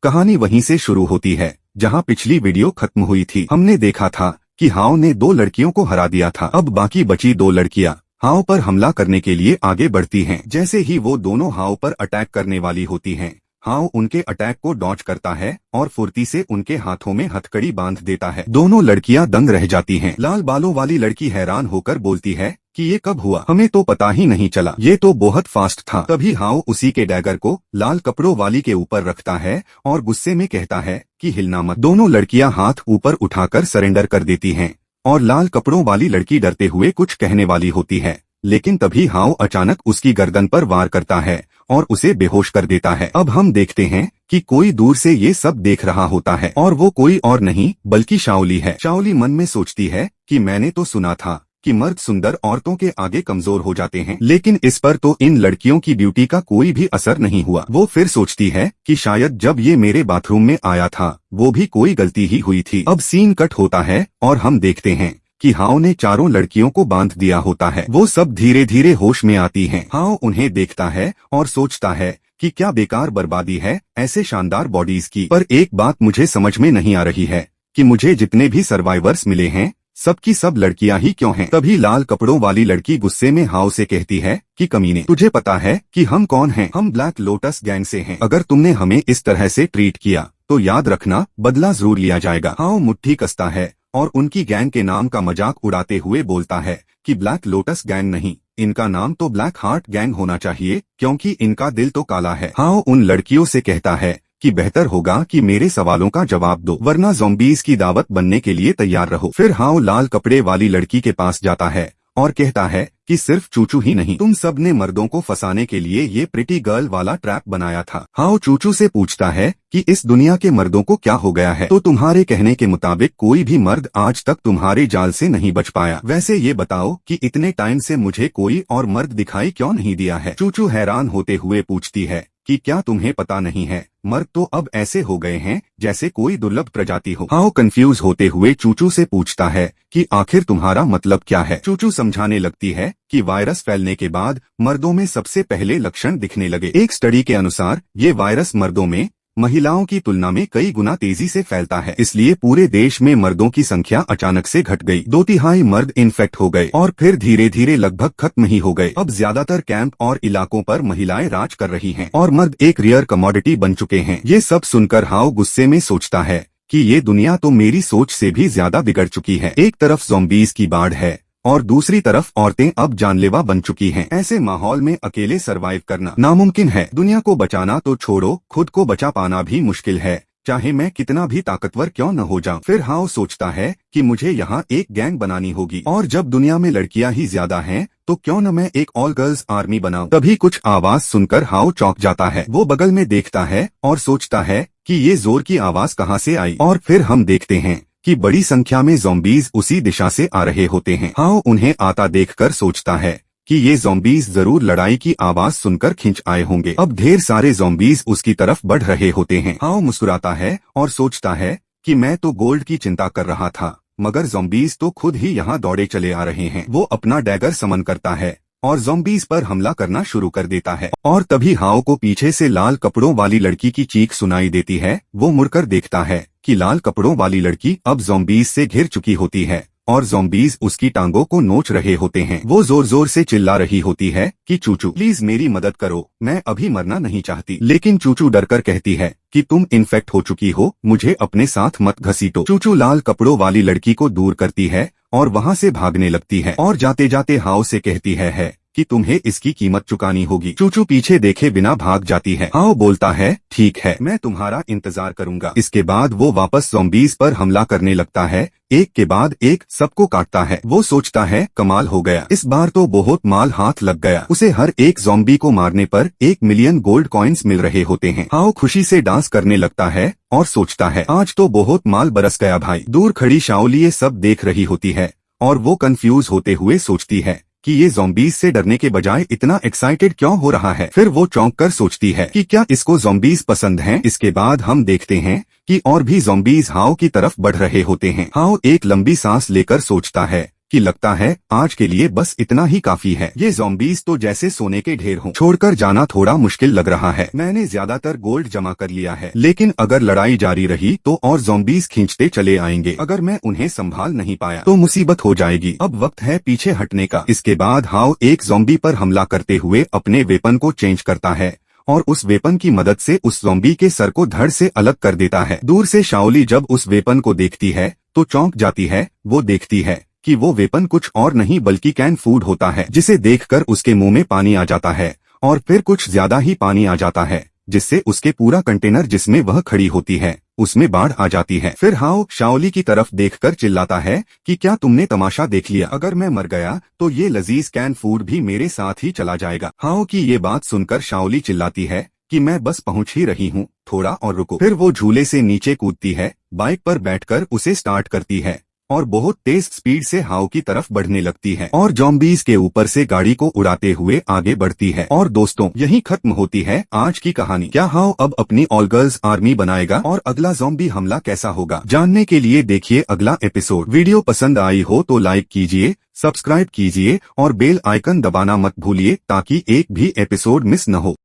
कहानी वहीं से शुरू होती है जहां पिछली वीडियो खत्म हुई थी। हमने देखा था कि हाओ ने 2 लड़कियों को हरा दिया था। अब बाकी बची 2 लड़कियां हाओ पर हमला करने के लिए आगे बढ़ती हैं। जैसे ही वो दोनों हाओ पर अटैक करने वाली होती हैं, हाओ उनके अटैक को डॉज करता है और फुर्ती से उनके हाथों में हथकड़ी बांध देता है। दोनों लड़कियां दंग रह जाती हैं। लाल बालों वाली लड़की हैरान होकर बोलती है कि ये कब हुआ, हमें तो पता ही नहीं चला, ये तो बहुत फास्ट था। तभी हाओ उसी के डैगर को लाल कपड़ों वाली के ऊपर रखता है और गुस्से में कहता है कि हिलना मत। दोनों लड़कियां हाथ ऊपर उठाकर सरेंडर कर देती हैं और लाल कपड़ों वाली लड़की डरते हुए कुछ कहने वाली होती है, लेकिन तभी हाओ अचानक उसकी गर्दन पर वार करता है और उसे बेहोश कर देता है। अब हम देखते हैं कि कोई दूर से ये सब देख रहा होता है और वो कोई और नहीं बल्कि शाओली है। शाओली मन में सोचती है कि मैंने तो सुना था कि मर्द सुंदर औरतों के आगे कमजोर हो जाते हैं, लेकिन इस पर तो इन लड़कियों की ब्यूटी का कोई भी असर नहीं हुआ। वो फिर सोचती है कि शायद जब ये मेरे बाथरूम में आया था वो भी कोई गलती ही हुई थी। अब सीन कट होता है और हम देखते हैं कि हाओ ने चारों लड़कियों को बांध दिया होता है। वो सब धीरे धीरे होश में आती हैं। हाओ उन्हें देखता है और सोचता है कि क्या बेकार बर्बादी है ऐसे शानदार बॉडीज की। पर एक बात मुझे समझ में नहीं आ रही है कि मुझे जितने भी सर्वाइवर्स मिले हैं सबकी सब लड़कियां ही क्यों हैं। तभी लाल कपड़ों वाली लड़की गुस्से में हाओ से कहती है कि कमीने, तुझे पता है कि हम कौन हैं? हम ब्लैक लोटस गैंग से हैं। अगर तुमने हमें इस तरह से ट्रीट किया तो याद रखना बदला जरूर लिया जाएगा। हाओ मुट्ठी कसता है और उनकी गैंग के नाम का मजाक उड़ाते हुए बोलता है कि ब्लैक लोटस गैंग नहीं, इनका नाम तो ब्लैक हार्ट गैंग होना चाहिए क्योंकि इनका दिल तो काला है। हाओ उन लड़कियों से कहता है कि बेहतर होगा कि मेरे सवालों का जवाब दो, वरना ज़ॉम्बीज़ की दावत बनने के लिए तैयार रहो। फिर हाओ लाल कपड़े वाली लड़की के पास जाता है और कहता है कि सिर्फ चूचू ही नहीं, तुम सब ने मर्दों को फंसाने के लिए ये प्रिटी गर्ल वाला ट्रैप बनाया था। हाओ चूचू से पूछता है कि इस दुनिया के मर्दों को क्या हो गया है? तो तुम्हारे कहने के मुताबिक कोई भी मर्द आज तक तुम्हारे जाल से नहीं बच पाया। वैसे ये बताओ कि इतने टाइम से मुझे कोई और मर्द दिखाई क्यों नहीं दिया है? चूचू हैरान होते हुए पूछती है कि क्या तुम्हें पता नहीं है, मर्द तो अब ऐसे हो गए हैं जैसे कोई दुर्लभ प्रजाति हो। हाओ कंफ्यूज होते हुए चूचू से पूछता है कि आखिर तुम्हारा मतलब क्या है? चूचू समझाने लगती है कि वायरस फैलने के बाद मर्दों में सबसे पहले लक्षण दिखने लगे। एक स्टडी के अनुसार ये वायरस मर्दों में महिलाओं की तुलना में कई गुना तेजी से फैलता है, इसलिए पूरे देश में मर्दों की संख्या अचानक से घट गई। 2/3 मर्द इन्फेक्ट हो गए और फिर धीरे धीरे लगभग खत्म ही हो गए। अब ज्यादातर कैंप और इलाकों पर महिलाएं राज कर रही हैं और मर्द एक रेयर कमोडिटी बन चुके हैं। ये सब सुनकर हाओ गुस्से में सोचता है कि ये दुनिया तो मेरी सोच से भी ज्यादा बिगड़ चुकी है। एक तरफ ज़ॉम्बीज़ की बाढ़ है और दूसरी तरफ औरतें अब जानलेवा बन चुकी हैं। ऐसे माहौल में अकेले सरवाइव करना नामुमकिन है। दुनिया को बचाना तो छोड़ो, खुद को बचा पाना भी मुश्किल है, चाहे मैं कितना भी ताकतवर क्यों न हो जाऊं। फिर हाओ सोचता है कि मुझे यहाँ एक गैंग बनानी होगी और जब दुनिया में लड़कियां ही ज्यादा हैं तो क्यों न मैं एक ऑल गर्ल्स आर्मी बनाऊं। तभी कुछ आवाज सुनकर हाओ चौंक जाता है। वो बगल में देखता है और सोचता है कि ये जोर की आवाज कहाँ से आई, और फिर हम देखते हैं कि बड़ी संख्या में ज़ॉम्बीज़ उसी दिशा से आ रहे होते हैं। हाओ उन्हें आता देखकर सोचता है कि ये ज़ॉम्बीज़ जरूर लड़ाई की आवाज सुनकर खिंच आए होंगे। अब ढेर सारे ज़ॉम्बीज़ उसकी तरफ बढ़ रहे होते हैं। हाओ मुस्कुराता है और सोचता है कि मैं तो गोल्ड की चिंता कर रहा था, मगर ज़ॉम्बीज़ तो खुद ही यहाँ दौड़े चले आ रहे हैं। वो अपना डैगर समन करता है और ज़ॉम्बीज़ पर हमला करना शुरू कर देता है और तभी हाओ को पीछे से लाल कपड़ों वाली लड़की की चीख सुनाई देती है। वो मुड़कर देखता है कि लाल कपड़ों वाली लड़की अब ज़ॉम्बीज़ से घिर चुकी होती है और ज़ॉम्बीज़ उसकी टांगों को नोच रहे होते हैं। वो जोर जोर से चिल्ला रही होती है कि चूचू प्लीज मेरी मदद करो, मैं अभी मरना नहीं चाहती। लेकिन चूचू डरकर कहती है कि तुम इन्फेक्ट हो चुकी हो, मुझे अपने साथ मत घसीटो। चूचू लाल कपड़ों वाली लड़की को दूर करती है और वहाँ से भागने लगती है और जाते जाते हाओ से कहती है कि तुम्हें इसकी कीमत चुकानी होगी। चूचू पीछे देखे बिना भाग जाती है। हाओ बोलता है ठीक है, मैं तुम्हारा इंतजार करूंगा। इसके बाद वो वापस ज़ॉम्बीज़ पर हमला करने लगता है, एक के बाद एक सबको काटता है। वो सोचता है कमाल हो गया, इस बार तो बहुत माल हाथ लग गया। उसे हर एक ज़ॉम्बी को मारने पर 1 मिलियन गोल्ड कॉइन्स मिल रहे होते हैं। हाओ खुशी से डांस करने लगता है और सोचता है आज तो बहुत माल बरस गया भाई। दूर खड़ी शाओली ये सब देख रही होती है और वो कंफ्यूज होते हुए सोचती है कि ये ज़ॉम्बीज़ से डरने के बजाय इतना एक्साइटेड क्यों हो रहा है। फिर वो चौंक कर सोचती है कि क्या इसको ज़ॉम्बीज़ पसंद हैं। इसके बाद हम देखते हैं कि और भी ज़ॉम्बीज़ हाओ की तरफ बढ़ रहे होते हैं। हाओ एक लंबी सांस लेकर सोचता है कि लगता है आज के लिए बस इतना ही काफी है। ये ज़ॉम्बीज़ तो जैसे सोने के ढेर हों। छोड़कर जाना थोड़ा मुश्किल लग रहा है। मैंने ज्यादातर गोल्ड जमा कर लिया है, लेकिन अगर लड़ाई जारी रही तो और ज़ॉम्बीज़ खींचते चले आएंगे। अगर मैं उन्हें संभाल नहीं पाया तो मुसीबत हो जाएगी। अब वक्त है पीछे हटने का। इसके बाद हाओ एक ज़ॉम्बी पर हमला करते हुए अपने वेपन को चेंज करता है और उस वेपन की मदद से उस ज़ॉम्बी के सर को धड़ से अलग कर देता है। दूर से शाओली जब उस वेपन को देखती है तो चौंक जाती है। वो देखती है कि वो वेपन कुछ और नहीं बल्कि कैन फूड होता है, जिसे देखकर उसके मुंह में पानी आ जाता है और फिर कुछ ज्यादा ही पानी आ जाता है, जिससे उसके पूरा कंटेनर जिसमें वह खड़ी होती है उसमें बाढ़ आ जाती है। फिर हाओ शाओली की तरफ देखकर चिल्लाता है कि क्या तुमने तमाशा देख लिया? अगर मैं मर गया तो ये लजीज कैन फूड भी मेरे साथ ही चला जाएगा। हाओ की ये बात सुनकर शाओली चिल्लाती है कि मैं बस पहुंच ही रही हूँ, थोड़ा और रुको। फिर वो झूले से नीचे कूदती है, बाइक पर बैठकर उसे स्टार्ट करती है और बहुत तेज स्पीड से हाओ की तरफ बढ़ने लगती है और ज़ॉम्बीज़ के ऊपर से गाड़ी को उड़ाते हुए आगे बढ़ती है। और दोस्तों, यही खत्म होती है आज की कहानी। क्या हाओ अब अपनी ऑल गर्ल्स आर्मी बनाएगा और अगला ज़ॉम्बी हमला कैसा होगा? जानने के लिए देखिए अगला एपिसोड। वीडियो पसंद आई हो तो लाइक कीजिए, सब्सक्राइब कीजिए और बेल आइकन दबाना मत भूलिए ताकि एक भी एपिसोड मिस न हो।